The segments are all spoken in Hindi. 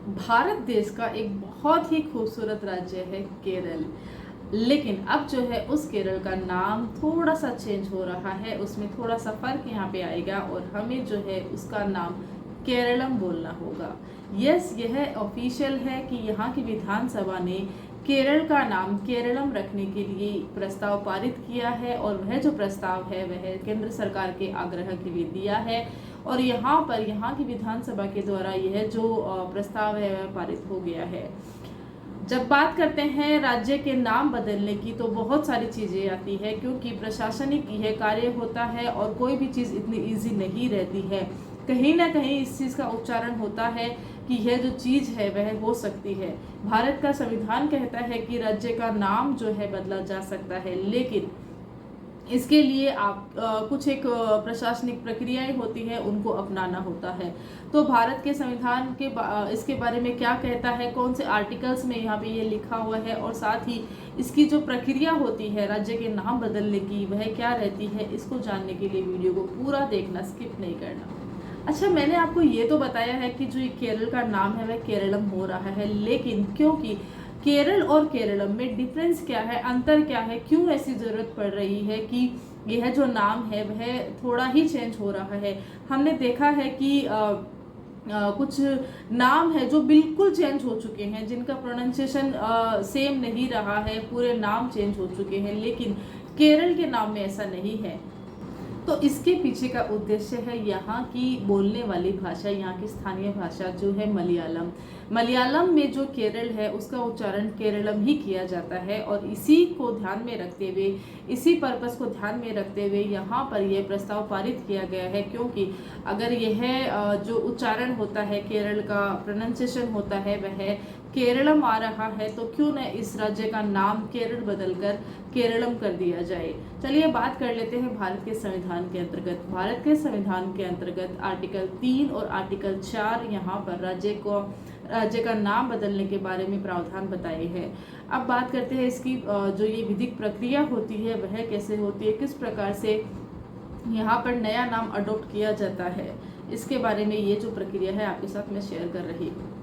भारत देश का एक बहुत ही खूबसूरत राज्य है केरल। लेकिन अब जो है उस केरल का नाम थोड़ा सा चेंज हो रहा है, उसमें थोड़ा सा फर्क यहाँ पे आएगा और हमें जो है उसका नाम केरलम बोलना होगा। यस, यह ऑफिशियल है कि यहाँ की विधानसभा ने केरल का नाम केरलम रखने के लिए प्रस्ताव पारित किया है और वह जो प्रस्ताव है वह केंद्र सरकार के आग्रह के लिए दिया है और यहाँ की विधानसभा के द्वारा यह जो प्रस्ताव है वह पारित हो गया है। जब बात करते हैं राज्य के नाम बदलने की तो बहुत सारी चीज़ें आती है, क्योंकि प्रशासनिक यह कार्य होता है और कोई भी चीज़ इतनी इजी नहीं रहती है। कहीं ना कहीं इस चीज़ का उच्चारण होता है कि यह जो चीज़ है वह हो सकती है। भारत का संविधान कहता है कि राज्य का नाम जो है बदला जा सकता है, लेकिन इसके लिए आप कुछ एक प्रशासनिक प्रक्रियाएं होती है, उनको अपनाना होता है। तो भारत के संविधान के इसके बारे में क्या कहता है, कौन से आर्टिकल्स में यहाँ पे ये लिखा हुआ है और साथ ही इसकी जो प्रक्रिया होती है राज्य के नाम बदलने की वह क्या रहती है, इसको जानने के लिए वीडियो को पूरा देखना, स्किप नहीं करना। अच्छा, मैंने आपको ये तो बताया है कि जो ये केरल का नाम है वह केरलम हो रहा है, लेकिन क्योंकि केरल और केरलम में डिफरेंस क्या है, अंतर क्या है, क्यों ऐसी ज़रूरत पड़ रही है कि यह जो नाम है वह थोड़ा ही चेंज हो रहा है। हमने देखा है कि कुछ नाम है जो बिल्कुल चेंज हो चुके हैं, जिनका प्रोनाउंसिएशन सेम नहीं रहा है, पूरे नाम चेंज हो चुके हैं, लेकिन केरल के नाम में ऐसा नहीं है। तो इसके पीछे का उद्देश्य है यहाँ की बोलने वाली भाषा, यहाँ की स्थानीय भाषा जो है मलयालम। मलयालम में जो केरल है उसका उच्चारण केरलम ही किया जाता है और इसी को ध्यान में रखते हुए, इसी पर्पस को ध्यान में रखते हुए यहाँ पर यह प्रस्ताव पारित किया गया है। क्योंकि अगर यह जो उच्चारण होता है, केरल का प्रोनाउंसिएशन होता है वह केरलम आ रहा है, तो क्यों न इस राज्य का नाम केरल बदलकर केरलम कर दिया जाए। चलिए बात कर लेते हैं भारत के संविधान के अंतर्गत। भारत के संविधान के अंतर्गत आर्टिकल 3 और आर्टिकल 4 यहाँ पर राज्य का नाम बदलने के बारे में प्रावधान बताए हैं। अब बात करते हैं इसकी जो ये विधिक प्रक्रिया होती है वह कैसे होती है, किस प्रकार से यहाँ पर नया नाम अडॉप्ट किया जाता है, इसके बारे में ये जो प्रक्रिया है आपके साथ मैं शेयर कर रही हूँ।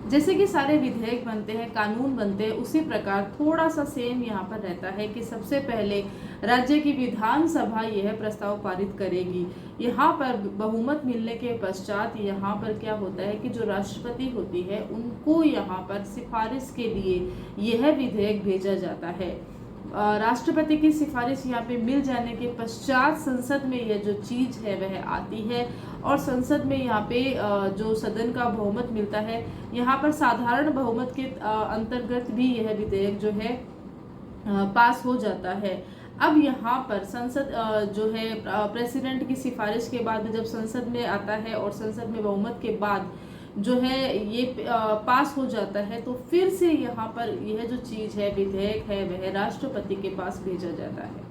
जैसे कि सारे विधेयक बनते हैं, कानून बनते हैं, उसी प्रकार थोड़ा सा सेम यहाँ पर रहता है कि सबसे पहले राज्य की विधानसभा यह प्रस्ताव पारित करेगी। यहाँ पर बहुमत मिलने के पश्चात यहाँ पर क्या होता है कि जो राष्ट्रपति होती है उनको यहाँ पर सिफारिश के लिए यह विधेयक भेजा जाता है। राष्ट्रपति की सिफारिश यहाँ पे मिल जाने के पश्चात संसद में यह जो चीज़ है वह आती है और संसद में यहाँ पे जो सदन का बहुमत मिलता है, यहाँ पर साधारण बहुमत के अंतर्गत भी यह विधेयक जो है पास हो जाता है। अब यहाँ पर संसद जो है प्रेसिडेंट की सिफारिश के बाद जब संसद में आता है और संसद में बहुमत के बाद जो है ये पास हो जाता है, तो फिर से यहाँ पर यह जो चीज़ है, विधेयक है, वह राष्ट्रपति के पास भेजा जाता है।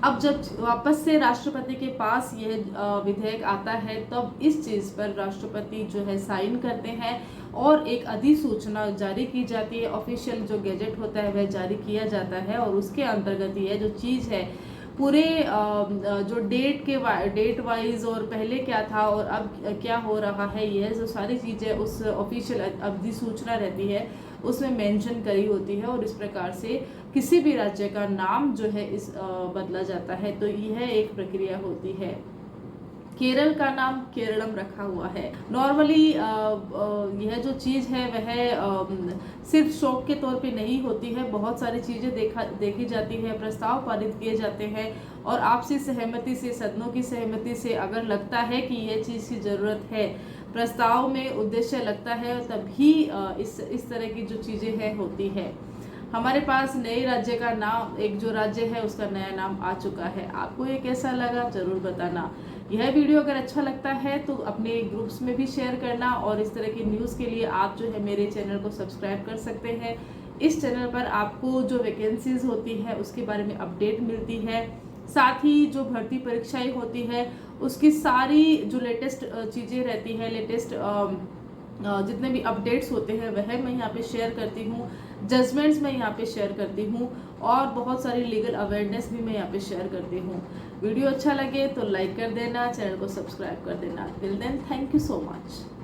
अब जब वापस से राष्ट्रपति के पास यह विधेयक आता है तब इस चीज़ पर राष्ट्रपति जो है साइन करते हैं और एक अधिसूचना जारी की जाती है। ऑफिशियल जो गैजेट होता है वह जारी किया जाता है और उसके अंतर्गत यह जो चीज़ है पूरे जो डेट वाइज और पहले क्या था और अब क्या हो रहा है, यह जो सारी चीज़ें उस ऑफिशियल अधिसूचना रहती है उसमें मेंशन करी होती है और इस प्रकार से किसी भी राज्य का नाम जो है इस बदला जाता है। तो यह एक प्रक्रिया होती है। केरल का नाम केरलम रखा हुआ है। नॉर्मली यह जो चीज़ है वह सिर्फ शौक के तौर पे नहीं होती है, बहुत सारी चीज़ें देखी जाती है, प्रस्ताव पारित किए जाते हैं और आपसी सहमति से, सदनों की सहमति से अगर लगता है कि यह चीज़ की ज़रूरत है, प्रस्ताव में उद्देश्य लगता है, तभी इस तरह की जो चीज़ें हैं होती है। हमारे पास नए राज्य का नाम, एक जो राज्य है उसका नया नाम आ चुका है। आपको ये कैसा लगा ज़रूर बताना। यह वीडियो अगर अच्छा लगता है तो अपने ग्रुप्स में भी शेयर करना और इस तरह की न्यूज़ के लिए आप जो है मेरे चैनल को सब्सक्राइब कर सकते हैं। इस चैनल पर आपको जो वैकेंसीज होती है उसके बारे में अपडेट मिलती है, साथ ही जो भर्ती परीक्षाएं होती है उसकी सारी जो लेटेस्ट चीज़ें रहती है, लेटेस्ट जितने भी अपडेट्स होते हैं वह मैं यहाँ पे शेयर करती हूँ, जजमेंट्स मैं यहाँ पे शेयर करती हूँ और बहुत सारी लीगल अवेयरनेस भी मैं यहाँ पे शेयर करती हूँ। वीडियो अच्छा लगे तो लाइक कर देना, चैनल को सब्सक्राइब कर देना। Till then, thank you so much.